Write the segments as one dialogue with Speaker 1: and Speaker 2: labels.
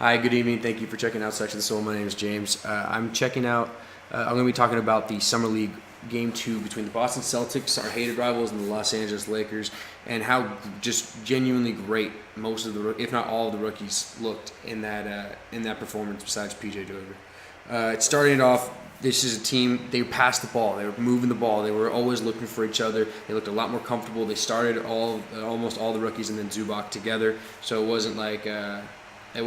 Speaker 1: Hi, good evening. Thank you for checking out Section of the Soul. My name is James. I'm checking out, I'm going to be talking about the Summer League Game 2 between the Boston Celtics, our hated rivals, and the Los Angeles Lakers, and how just genuinely great most of the, if not all of the rookies looked in that performance besides PJ Dozier. It started off, this is a team, they passed the ball, they were moving the ball, they were always looking for each other, they looked a lot more comfortable. They started almost all the rookies and then Zubac together, so it wasn't like it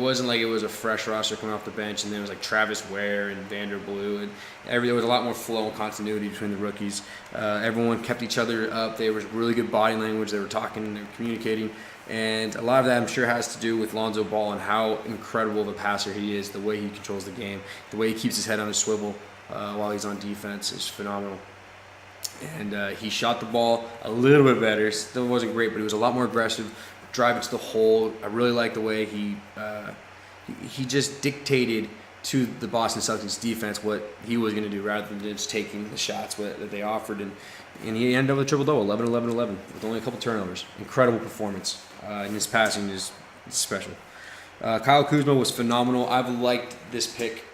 Speaker 1: was a fresh roster coming off the bench, and then it was like Travis Ware and Vanderblue, and there was a lot more flow and continuity between the rookies. Everyone kept each other up. There was really good body language. They were talking, they were communicating, and a lot of that I'm sure has to do with Lonzo Ball and how incredible of a passer he is. The way he controls the game, the way he keeps his head on a swivel while he's on defense is phenomenal. And he shot the ball a little bit better. Still wasn't great, but he was a lot more aggressive. Driving to the hole. I really like the way he just dictated to the Boston Celtics defense what he was going to do rather than just taking the shots that they offered. And he ended up with a triple-double, 11-11-11, with only a couple turnovers. Incredible performance. And his passing is special. Kyle Kuzma was phenomenal. I've liked this pick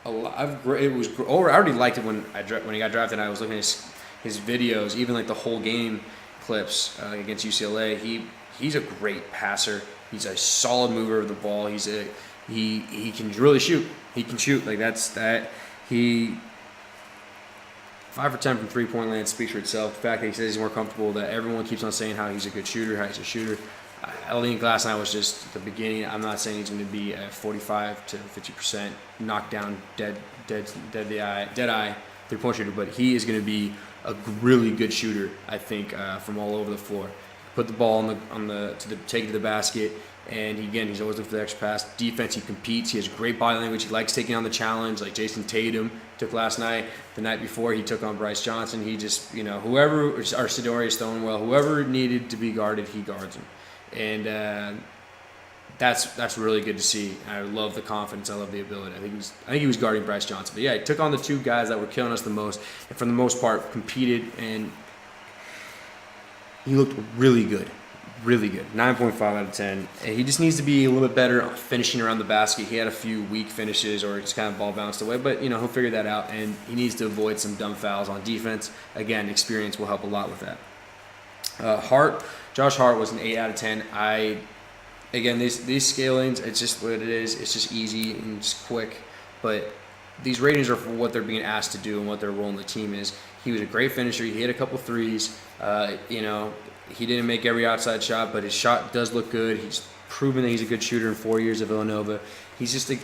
Speaker 1: a lot. I already liked it when he got drafted. I was looking at his videos, even like the whole game clips against UCLA. He's a great passer. He's a solid mover of the ball. He can really shoot. He can shoot like that. He 5 for 10 from 3-point land speaks for itself. The fact that he says he's more comfortable, that everyone keeps on saying how he's a good shooter, how he's a shooter. I think last night was just the beginning. I'm not saying he's going to be a 45 to 50% knockdown, dead eye 3-point shooter, but he is going to be a really good shooter. I think from all over the floor. Put the ball take it to the basket, and he's always looking for the extra pass. Defense, he competes. He has great body language. He likes taking on the challenge, like Jayson Tatum took last night. The night before, he took on Bryce Johnson. He just, whoever, or Sidori Stonewall, whoever needed to be guarded, he guards him, and that's really good to see. I love the confidence. I love the ability. I think he was guarding Bryce Johnson, but yeah, he took on the two guys that were killing us the most, and for the most part, competed and. He looked really good, 9.5 out of 10. And he just needs to be a little bit better finishing around the basket. He had a few weak finishes or just kind of ball bounced away, but he'll figure that out. And he needs to avoid some dumb fouls on defense. Again, experience will help a lot with that. Josh Hart was an 8 out of 10. These scalings, it's just what it is. It's just easy and just quick, but these ratings are for what they're being asked to do and what their role in the team is. He was a great finisher. He hit a couple threes. He didn't make every outside shot, but his shot does look good. He's proven that he's a good shooter in 4 years at Villanova. He's the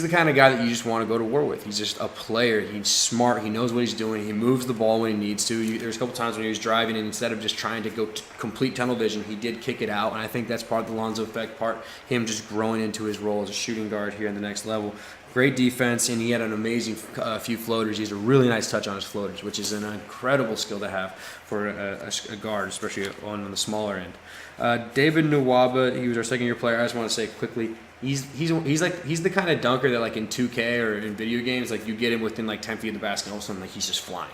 Speaker 1: kind of guy that you just want to go to war with. He's just a player. He's smart. He knows what he's doing. He moves the ball when he needs to. There's a couple times when he was driving, and instead of just trying to go complete tunnel vision, he did kick it out. And I think that's part of the Lonzo effect, him just growing into his role as a shooting guard here in the next level. Great defense, and he had an amazing few floaters. He has a really nice touch on his floaters, which is an incredible skill to have for a guard, especially on the smaller end. David Nwaba, he was our second-year player. I just want to say quickly, he's the kind of dunker that like in 2K or in video games, like you get him within like 10 feet of the basket, and all of a sudden like he's just flying.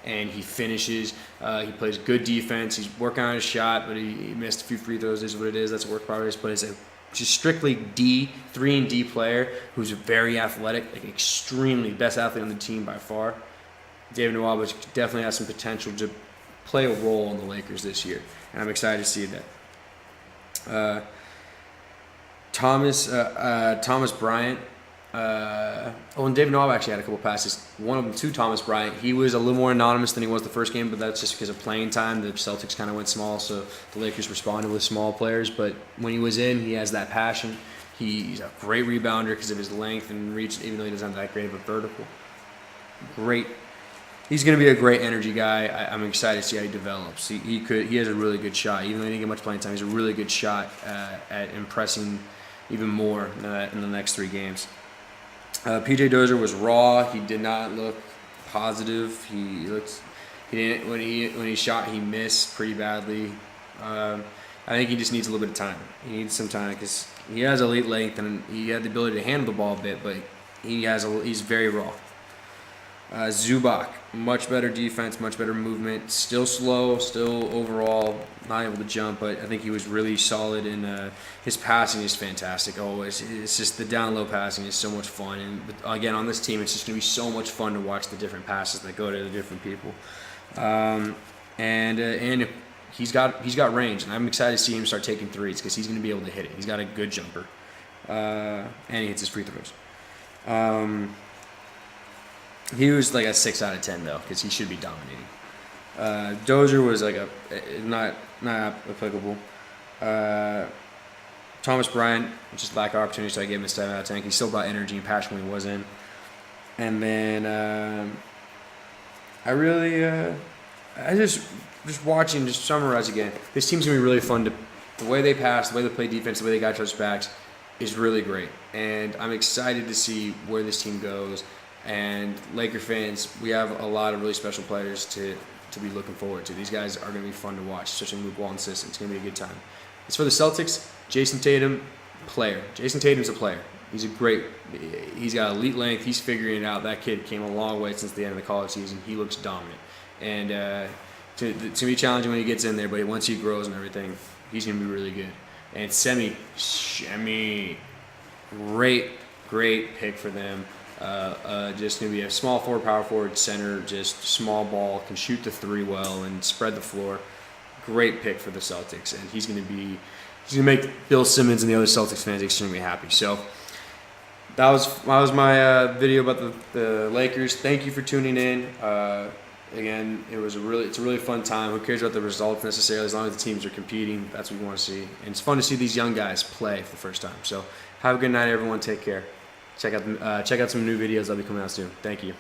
Speaker 1: And he finishes. He plays good defense. He's working on his shot, but he missed a few free throws. Is what it is. That's a work progress, but it's a just strictly 3 and D player who's very athletic, like extremely best athlete on the team by far. David Nwaba definitely has some potential to play a role in the Lakers this year, and I'm excited to see that. Thomas Bryant. And David Nwaba actually had a couple passes. One of them to Thomas Bryant. He was a little more anonymous than he was the first game, but that's just because of playing time. The Celtics kind of went small, so the Lakers responded with small players. But when he was in, he has that passion. He's a great rebounder because of his length and reach, even though he doesn't have that great of a vertical. Great. He's going to be a great energy guy. I'm excited to see how he develops. He has a really good shot. Even though he didn't get much playing time, he's a really good shot at impressing even more in the next 3 games. PJ Dozier was raw. He did not look positive. When he shot, he missed pretty badly. I think he just needs a little bit of time. He needs some time because he has elite length and he had the ability to handle the ball a bit, but he's very raw. Zubac, much better defense, much better movement. Still slow, still overall not able to jump, but I think he was really solid. And his passing is fantastic always. It's just the down low passing is so much fun. And again, on this team, it's just going to be so much fun to watch the different passes that go to the different people. And he's got range, and I'm excited to see him start taking threes because he's going to be able to hit it. He's got a good jumper, and he hits his free throws. He was like a 6 out of 10 though, because he should be dominating. Dozier was like a not applicable. Thomas Bryant just lack of opportunity, so I gave him a 7 out of 10. He still brought energy and passion when he was in. And then I just watching, just summarize again. This team's gonna be really fun. The way they pass, the way they play defense, the way they got touch backs is really great, and I'm excited to see where this team goes. And Laker fans, we have a lot of really special players to be looking forward to. These guys are going to be fun to watch, especially in Luke Walton's system. It's going to be a good time. As for the Celtics, Jayson Tatum, player. Jayson Tatum's a player. He's got elite length. He's figuring it out. That kid came a long way since the end of the college season. He looks dominant. And it's going to be challenging when he gets in there, but once he grows and everything, he's going to be really good. And Shemi, great pick for them. Just going to be a small forward, power forward, center, just small ball, can shoot the three well and spread the floor. Great pick for the Celtics, and he's going to make Bill Simmons and the other Celtics fans extremely happy. So that was my video about the Lakers. Thank you for tuning in. Again, it's a really fun time. Who cares about the results necessarily? As long as the teams are competing, that's what we want to see. And it's fun to see these young guys play for the first time. So have a good night, everyone. Take care. Check out some new videos that'll be coming out soon. Thank you.